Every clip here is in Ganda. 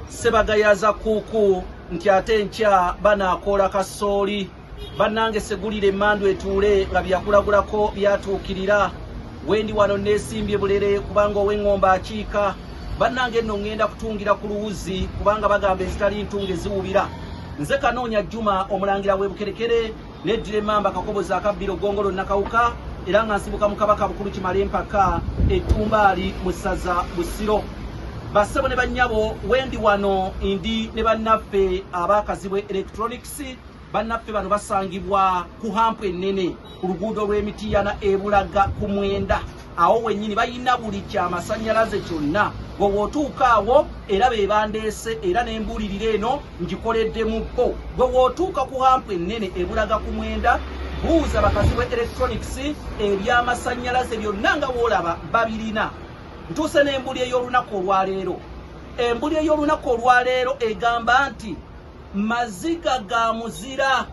sebagayaza kuku nti ate nkya banaakola kasooli bannange segulire emmandu etuule nga byakulagulako byatuukirira wendi wano neesimbye bulere kubanga ow'engombe akiika bannange nno ŋŋenda kutungira ku luwuzi kubanga bagamba ezitali ntunge ziwubira nze Kanoonya Juma omulangira w'e Bukerekere neddira emmamba kakobozi akabbiro gongolo nakawuka era nga nsibuka mu kabaka bukulu kimala empaka ettumbaali mu ssaza Busiro. Bassebo ne bannyabo wendi wano ndi ne bannaffe abaakazibwa electronics bannaffe bano basangibwa ku hampu ennene ku luguudo lw'Emityana ebulaga ku Mwenda awo wennyini bayina buli kyamasannyalaze kyonna gwe wootuuka awo era be bandeese era n'embuulirira eno ngikoleddemukko gwe wootuuka ku hampu ennene ebulaga ku Mwenda buuza bakazibwa electronics ebyamasannyalaze byonna nga woolaba babirina. Ntuuse n'embuli ey'olunaku olwaleero. Embuli ey'olunaku olwaleero egamba nti maziga ga muzira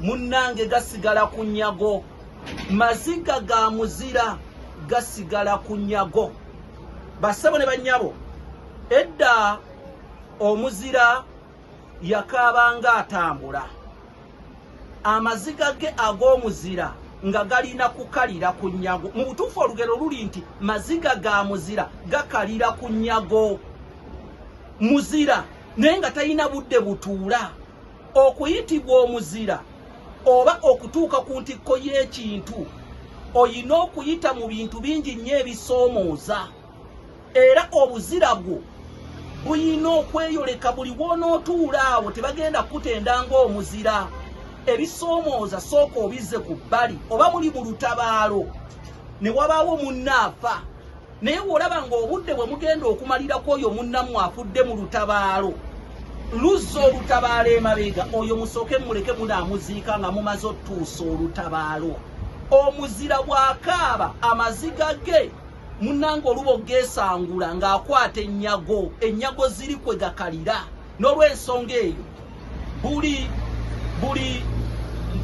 munnange gasigala ku nnyago. Maziga ga muzira gasigala ku nnyago. Bassebo ne bannyabo, edda omuzira yakaabanga atambula. Amaziga ge ag'omuzira nga galina kukalira ku nnyago. Mu butuufu olugero luli nti maziga ga muzira gakalira ku nnyago. Muzira naye nga talina budde butuula. Okuyitibwa omuzira oba okutuuka ku ntikko y'ekintu oyina okuyita mu bintu bingi nnyo ebisoomooza. Era obuzira bwo buyina okweyoleka buli wonootuula awo tebagenda kutenda ng'omuzira. Ebisoomooza sooka obizze ku bbali oba muli mu lutabaalo ne wabaawo munnaafa naye olaba ng'obudde bwe mugenda okumalirako oyo munnammwe afudde mu lutabaalo luzza olutabaalo emabega oyo musooke muleke munaamuziika nga mumaze otuusa olutabaalo. Omuzira bw'akaaba amaziga ge munnange olubo geesangula ng'akwata ennyago. Ennyago ziri kwe gakalira. N'olw'ensonga eyo buli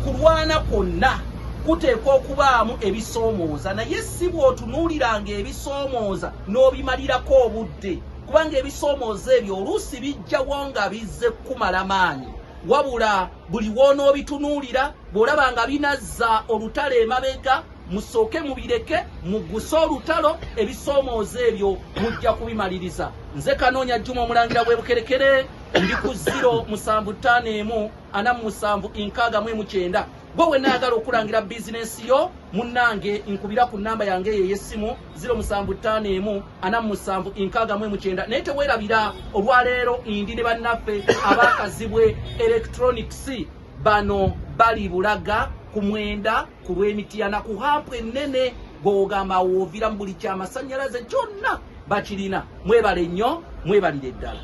kulwana kwonna kuteekwa okubaamu ebisoomooza naye si bw'otunuuliranga ebisoomooza n'obimalirako obudde kubanga ebisoomooza ebyo oluusi bijjawo nga bizze kumala maanyi wabula buli w'onoobitunuulira bw'olaba nga binazza olutalo emabega musooke mubireke mugguse olutalo ebisoomooza ebyo mujja kubimaliriza. Nze Kanoonya Juma omulangira w'e Bukerekere ndi ku 07544769 gwe we naagala okulangira bizinensi yo munnange nkubira ku nnamba yange eyo ey'essimu 07544769 naye teweerabira olwaleero ndi ne bannaffe abaakazibwe electronics bano bali Bulaga ku Mwenda ku lw'Emityana ku hampu ennene gw'ogamba woovira mu buli kyamasannyalaze kyonna bakirina. Mwebale nnyo, mwebalire ddala.